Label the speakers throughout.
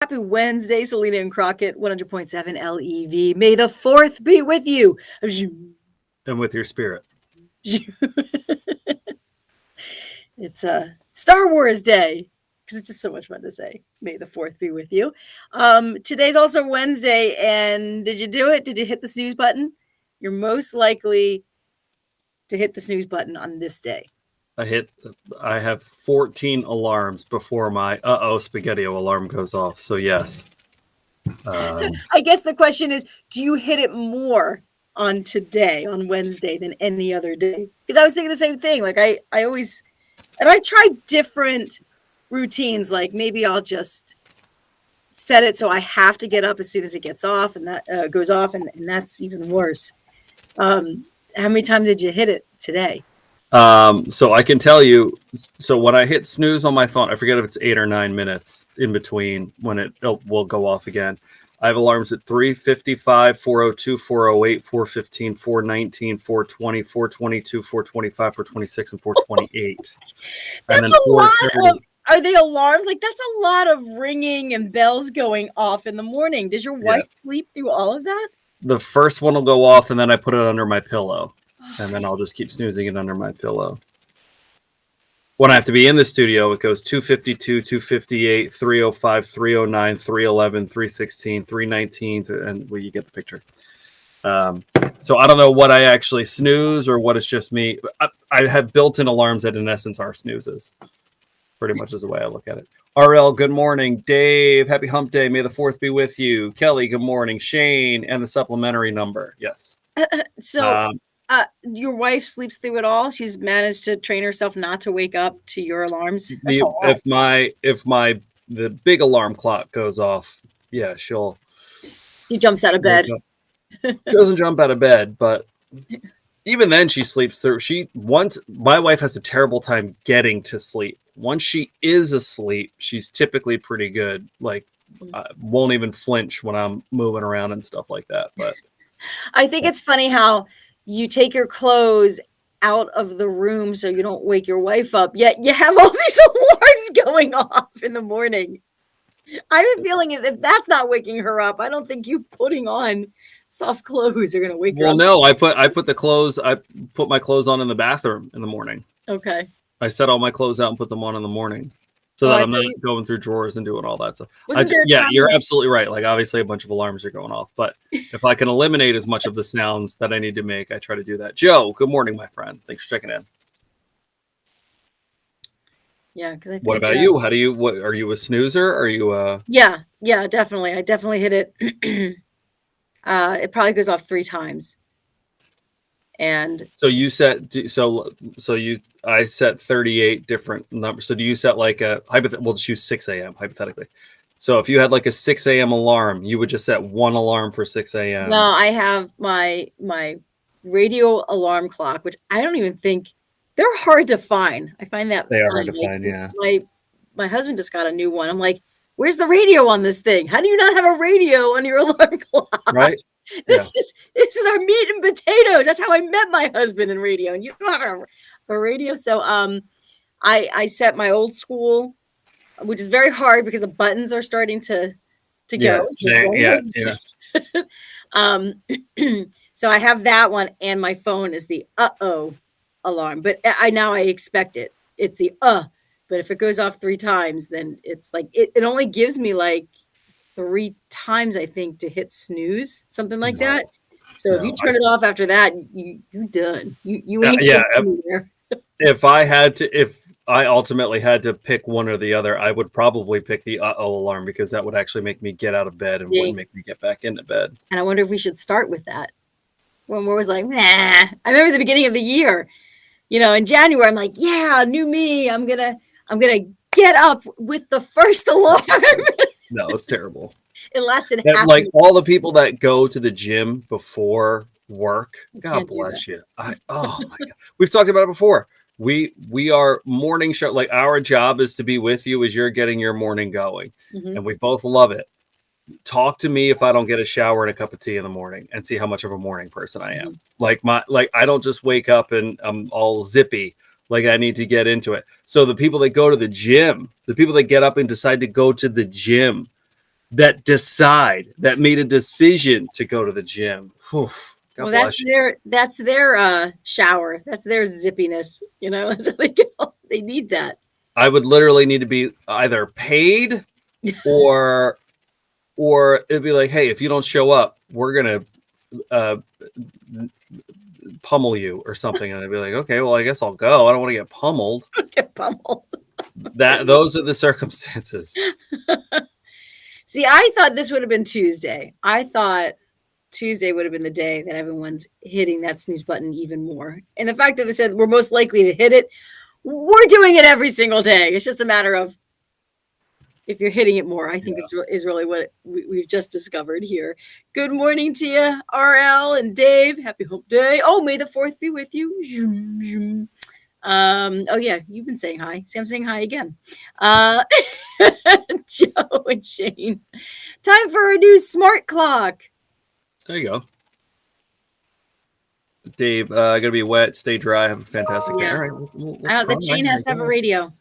Speaker 1: Happy Wednesday, Selena and Crockett, 100.7 LEV. May the 4th be with you.
Speaker 2: And with your spirit.
Speaker 1: It's a Star Wars Day, because it's just so much fun to say. May the 4th be with you. Today's also Wednesday, and did you do it? Did you hit the snooze button? You're most likely to hit the snooze button on this day.
Speaker 2: I have 14 alarms before my spaghetti-o alarm goes off. So yes.
Speaker 1: I guess the question is, do you hit it more on today, on Wednesday, than any other day? Because I was thinking the same thing. Like I always, and I try different routines. Like maybe I'll just set it so I have to get up as soon as it gets off, and that goes off, and that's even worse. How many times did you hit it today?
Speaker 2: So I can tell you, so when I hit snooze on my phone, I forget if it's 8 or 9 minutes in between when it will go off again. I have alarms at 3:55, 4:02, 4:08, 4:15, 4:19, 4:20, 4:22, 4:25, 4:26, and 4:28.
Speaker 1: That's a lot of, are they alarms? Like that's a lot of ringing and bells going off in the morning. Does your wife sleep through all of that?
Speaker 2: The first one will go off and then I put it under my pillow. And then I'll just keep snoozing it under my pillow. When I have to be in the studio, it goes 2:52, 2:58, 3:05, 3:09, 3:11, 3:16, 3:19, and well, you get the picture. So I don't know what I actually snooze or what it's just me. I have built-in alarms that in essence are snoozes. Pretty much is the way I look at it. RL, good morning. Dave, happy hump day. May the 4th be with you. Kelly, good morning. Shane, and the supplementary number. Yes.
Speaker 1: Your wife sleeps through it all. She's managed to train herself not to wake up to your alarms.
Speaker 2: If the big alarm clock goes off, yeah,
Speaker 1: she jumps out of bed.
Speaker 2: She doesn't jump out of bed, but even then she sleeps through. My wife has a terrible time getting to sleep. Once she is asleep, she's typically pretty good. Like won't even flinch when I'm moving around and stuff like that. But
Speaker 1: I think it's funny how you take your clothes out of the room so you don't wake your wife up, yet you have all these alarms going off in the morning. I have a feeling if that's not waking her up, I don't think you putting on soft clothes are going to wake her up.
Speaker 2: Well, no, I put my clothes on in the bathroom in the morning.
Speaker 1: Okay.
Speaker 2: I set all my clothes out and put them on in the morning. So that I'm not going through drawers and doing all that stuff. You're absolutely right. Like obviously a bunch of alarms are going off, but if I can eliminate as much of the sounds that I need to make, I try to do that. Joe, good morning, my friend. Thanks for checking in.
Speaker 1: Yeah, because
Speaker 2: what about you? What are you a snoozer? Are you
Speaker 1: Yeah, definitely. I definitely hit it. It probably goes off 3 times. And
Speaker 2: so you set I set 38 different numbers. So do you set like we'll just use 6 a.m. hypothetically. So if you had like a 6 a.m. alarm, you would just set one alarm for 6 a.m.
Speaker 1: No, I have my radio alarm clock, which I don't even think they're hard to find. I find that
Speaker 2: they are hard to find. Yeah.
Speaker 1: My husband just got a new one. I'm like, where's the radio on this thing? How do you not have a radio on your alarm clock?
Speaker 2: Right.
Speaker 1: This is our meat and potatoes. That's how I met my husband in radio, and you don't have a radio. So I set my old school, which is very hard because the buttons are starting to go. So I have that one, and my phone is the alarm. But I expect it. It's the But if it goes off 3 times, then it's like it only gives me like 3 times, I think, to hit snooze, something like that. So if you turn it off after that, you're done. You ain't anywhere.
Speaker 2: If I ultimately had to pick one or the other, I would probably pick the alarm because that would actually make me get out of bed and wouldn't make me get back into bed.
Speaker 1: And I wonder if we should start with that. When we're always like, nah. I remember the beginning of the year, in January, I'm like, yeah, new me. I'm gonna get up with the first alarm.
Speaker 2: No, it's terrible.
Speaker 1: It lasted
Speaker 2: like all the people that go to the gym before work. God bless you. Oh my God. We've talked about it before. We are morning show. Like our job is to be with you as you're getting your morning going. Mm-hmm. And we both love it. Talk to me if I don't get a shower and a cup of tea in the morning and see how much of a morning person I am. Mm-hmm. Like I don't just wake up and I'm all zippy. Like I need to get into it. So the people that go to the gym, the people that get up and decide to go to the gym, that made a decision to go to the gym. Whew, God
Speaker 1: Well,
Speaker 2: bless you.
Speaker 1: that's their shower. That's their zippiness. You know, they need that.
Speaker 2: I would literally need to be either paid or it'd be like, hey, if you don't show up, we're gonna pummel you or something. And I'd be like, okay, well, I guess I'll go. I don't want to get pummeled.
Speaker 1: Get pummeled.
Speaker 2: Those are the circumstances.
Speaker 1: See, I thought this would have been Tuesday. I thought Tuesday would have been the day that everyone's hitting that snooze button even more. And the fact that they said we're most likely to hit it, we're doing it every single day. It's just a matter of if you're hitting it more. I think is really what we've just discovered here. Good morning to you, RL and Dave. Happy Hump Day. Oh, may the 4th be with you. Oh yeah, you've been saying hi. See, I'm saying hi again. Joe and Shane. Time for a new smart clock.
Speaker 2: There you go. Dave, gonna be wet, stay dry, have a fantastic day. All right,
Speaker 1: the Shane has to have a radio.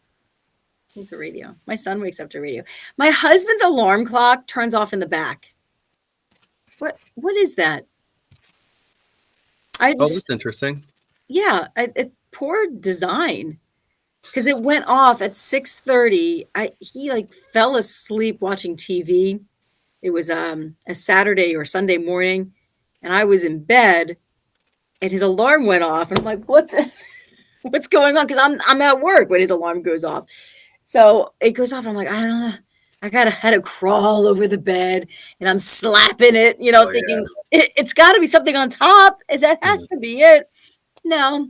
Speaker 1: Needs a radio. My son wakes up to radio. My husband's alarm clock turns off in the back. What is that?
Speaker 2: That's interesting.
Speaker 1: Yeah, it's poor design. Because it went off at 6:30. He like fell asleep watching TV. It was a Saturday or Sunday morning, and I was in bed, and his alarm went off, and I'm like, what's going on? Because I'm at work when his alarm goes off. So it goes off. I'm like, I don't know. I had to crawl over the bed, and I'm slapping it, thinking it's got to be something on top. That has to be it. No.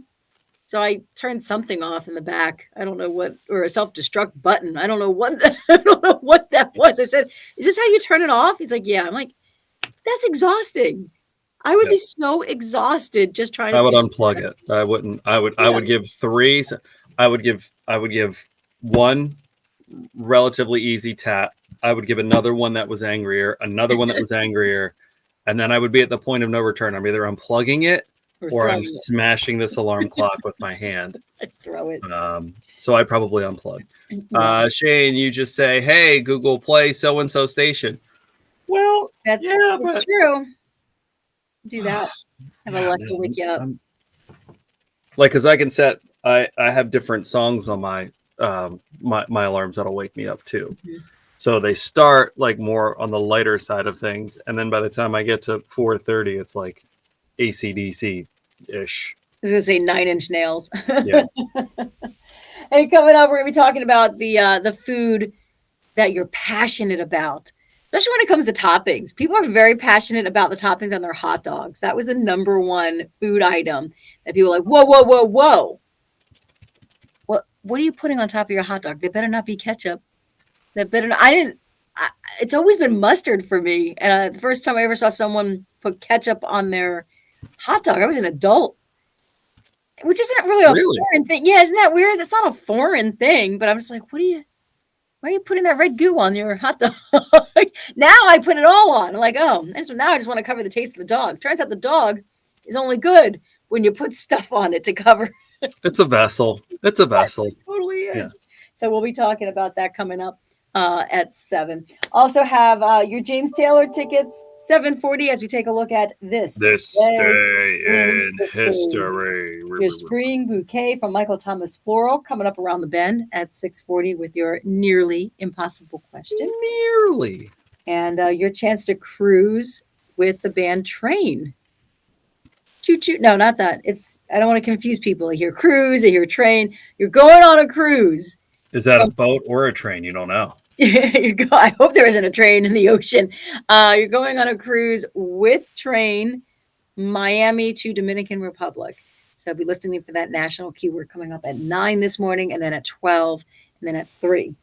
Speaker 1: So I turned something off in the back. I don't know what, or a self-destruct button. I don't know what that was. I said, "Is this how you turn it off?" He's like, "Yeah." I'm like, "That's exhausting. I would be so exhausted just trying to."
Speaker 2: I would unplug it. I wouldn't. I would give 3. I would give 1 relatively easy tap. I would give another one that was angrier, another one that was angrier, and then I would be at the point of no return. I'm either unplugging it or I'm smashing this alarm clock with my hand.
Speaker 1: I throw it.
Speaker 2: So I probably unplug. Shane, you just say, "Hey, Google, play so and so station." Well,
Speaker 1: that's true. Do that. Have Alexa wake you up.
Speaker 2: Like, because I can set. I have different songs on my my alarms that'll wake me up too. Mm-hmm. So they start like more on the lighter side of things, and then by the time I get to 4:30, it's like AC/DC-ish.
Speaker 1: I was gonna say 9 Inch Nails.
Speaker 2: Yeah.
Speaker 1: Hey, coming up, we're gonna be talking about the food that you're passionate about, especially when it comes to toppings. People are very passionate about the toppings on their hot dogs. That was the number one food item that people are like, whoa. What are you putting on top of your hot dog? They better not be ketchup. That better not. It's always been mustard for me. And the first time I ever saw someone put ketchup on their hot dog, I was an adult, which isn't really a foreign thing. Yeah, isn't that weird? That's not a foreign thing, but I'm just like, why are you putting that red goo on your hot dog? Now I put it all on. I'm like, now I just want to cover the taste of the dog. Turns out the dog is only good when you put stuff on it to cover.
Speaker 2: It's a vessel. It's a vessel.
Speaker 1: It totally is. Yeah. So we'll be talking about that coming up at 7. Also have your James Taylor tickets, 7:40, as we take a look at this
Speaker 2: day in history.
Speaker 1: Your spring bouquet from Michael Thomas Floral coming up around the bend at 6:40 with your nearly impossible question.
Speaker 2: Nearly.
Speaker 1: And your chance to cruise with the band Train. Choo-choo. No, not that. I don't want to confuse people. I hear cruise, I hear train. You're going on a cruise.
Speaker 2: Is that a boat or a train? You don't know.
Speaker 1: I hope there isn't a train in the ocean. You're going on a cruise with Train, Miami to Dominican Republic. So I'll be listening for that national keyword coming up at 9 this morning, and then at 12, and then at 3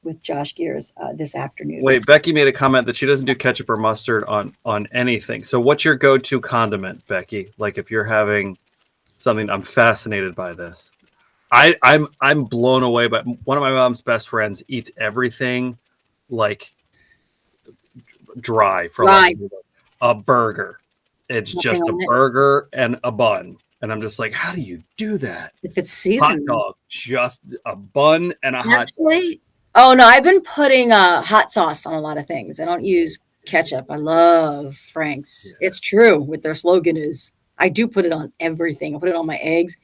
Speaker 1: with Josh Gears this afternoon.
Speaker 2: Wait, Becky made a comment that she doesn't do ketchup or mustard on anything. So what's your go-to condiment, Becky? Like if you're having something, I'm fascinated by this. I'm blown away by one of my mom's best friends eats everything like dry for like a burger. It's just a burger and a bun. And I'm just like, how do you do that?
Speaker 1: If it's seasoned.
Speaker 2: Hot dog, just a bun and a hot dog.
Speaker 1: Oh no, I've been putting hot sauce on a lot of things. I don't use ketchup. I love Frank's.
Speaker 2: Yeah.
Speaker 1: It's true what their slogan is. I do put it on everything. I put it on my eggs.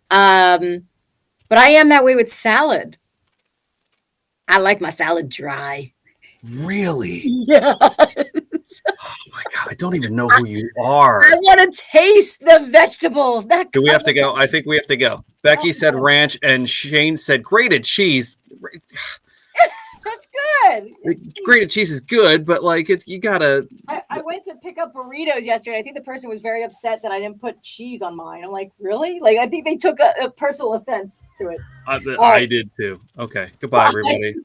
Speaker 1: But I am that way with salad. I like my salad dry.
Speaker 2: Really?
Speaker 1: Yeah.
Speaker 2: Oh my God, I don't even know who you are.
Speaker 1: I want to taste the vegetables.
Speaker 2: Do we have to go? I think we have to go. Becky said ranch, and Shane said grated cheese.
Speaker 1: That's good.
Speaker 2: Grated cheese is good, but like you gotta.
Speaker 1: I went to pick up burritos yesterday. I think the person was very upset that I didn't put cheese on mine. I'm like, really? Like, I think they took a personal offense to it.
Speaker 2: I did too. Okay, goodbye, everybody.